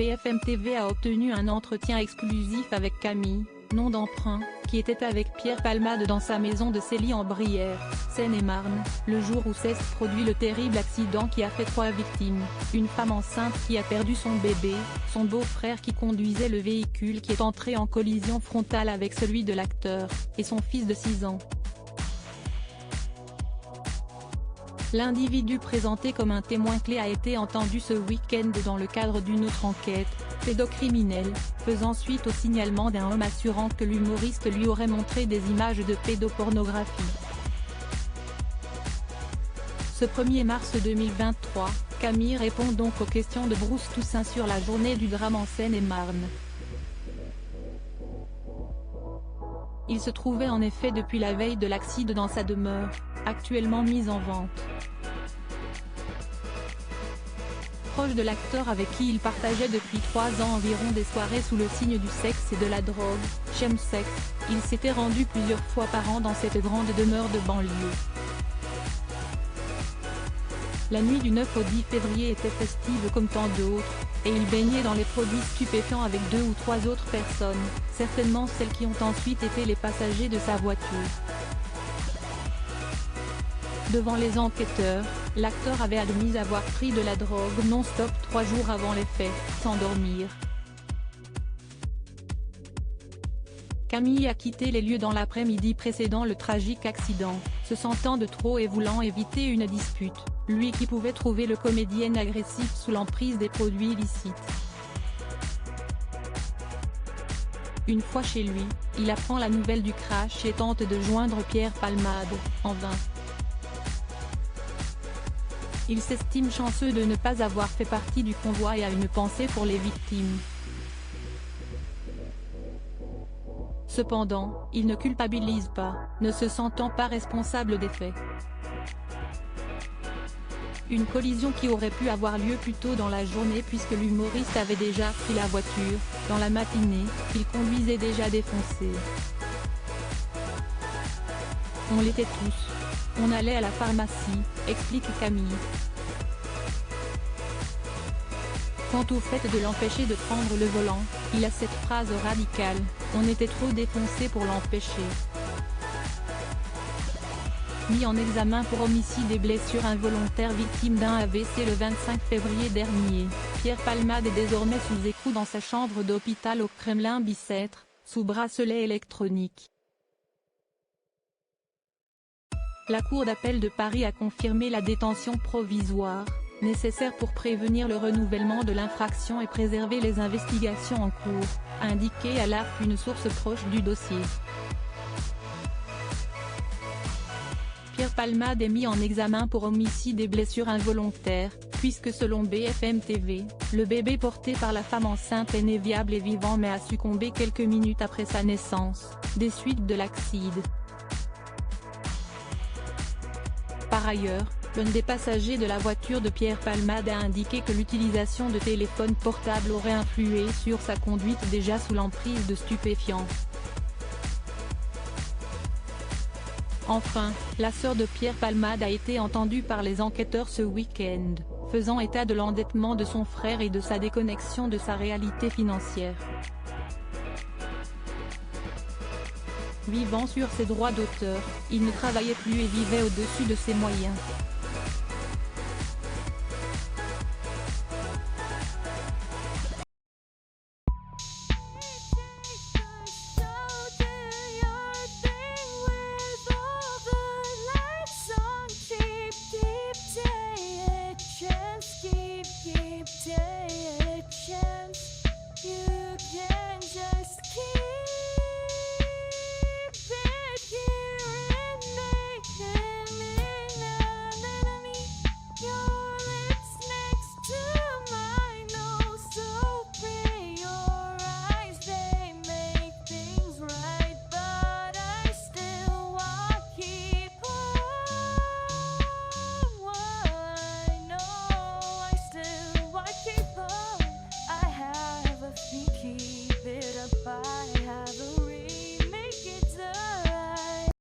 BFM TV a obtenu un entretien exclusif avec Camille, nom d'emprunt, qui était avec Pierre Palmade dans sa maison de Célie-en-Brière, Seine-et-Marne, le jour où s'est produit le terrible accident qui a fait 3 victimes, une femme enceinte qui a perdu son bébé, son beau-frère qui conduisait le véhicule qui est entré en collision frontale avec celui de l'acteur, et son fils de 6 ans. L'individu présenté comme un témoin clé a été entendu ce week-end dans le cadre d'une autre enquête pédocriminelle, faisant suite au signalement d'un homme assurant que l'humoriste lui aurait montré des images de pédopornographie. Ce 1er mars 2023, Camille répond donc aux questions de Bruce Toussaint sur la journée du drame en Seine-et-Marne. Il se trouvait en effet depuis la veille de l'accident dans sa demeure, actuellement mise en vente. Proche de l'acteur avec qui il partageait depuis 3 ans environ des soirées sous le signe du sexe et de la drogue, chemsex, il s'était rendu plusieurs fois par an dans cette grande demeure de banlieue. La nuit du 9 au 10 février était festive comme tant d'autres, et il baignait dans les produits stupéfiants avec 2 ou 3 autres personnes, certainement celles qui ont ensuite été les passagers de sa voiture. Devant les enquêteurs, l'acteur avait admis avoir pris de la drogue non-stop 3 jours avant les faits, sans dormir. Camille a quitté les lieux dans l'après-midi précédant le tragique accident, se sentant de trop et voulant éviter une dispute, lui qui pouvait trouver le comédien agressif sous l'emprise des produits illicites. Une fois chez lui, il apprend la nouvelle du crash et tente de joindre Pierre Palmade, en vain. Il s'estime chanceux de ne pas avoir fait partie du convoi et a une pensée pour les victimes. Cependant, il ne culpabilise pas, ne se sentant pas responsable des faits. Une collision qui aurait pu avoir lieu plus tôt dans la journée puisque l'humoriste avait déjà pris la voiture, dans la matinée, qu'il conduisait déjà défoncé. On l'était tous. On allait à la pharmacie, explique Camille. Quant au fait de l'empêcher de prendre le volant, il a cette phrase radicale, on était trop défoncé pour l'empêcher. Mis en examen pour homicide et blessure involontaire victime d'un AVC le 25 février dernier, Pierre Palmade est désormais sous écoute dans sa chambre d'hôpital au Kremlin-Bicêtre, sous bracelet électronique. La Cour d'appel de Paris a confirmé la détention provisoire, nécessaire pour prévenir le renouvellement de l'infraction et préserver les investigations en cours, a indiqué à l'ARF une source proche du dossier. Pierre Palmade est mis en examen pour homicide et blessure involontaire, puisque selon BFM TV, le bébé porté par la femme enceinte est né viable et vivant mais a succombé quelques minutes après sa naissance, des suites de l'accident. Par ailleurs, l'un des passagers de la voiture de Pierre Palmade a indiqué que l'utilisation de téléphone portable aurait influé sur sa conduite déjà sous l'emprise de stupéfiants. Enfin, la sœur de Pierre Palmade a été entendue par les enquêteurs ce week-end, faisant état de l'endettement de son frère et de sa déconnexion de sa réalité financière. Vivant sur ses droits d'auteur, il ne travaillait plus et vivait au-dessus de ses moyens.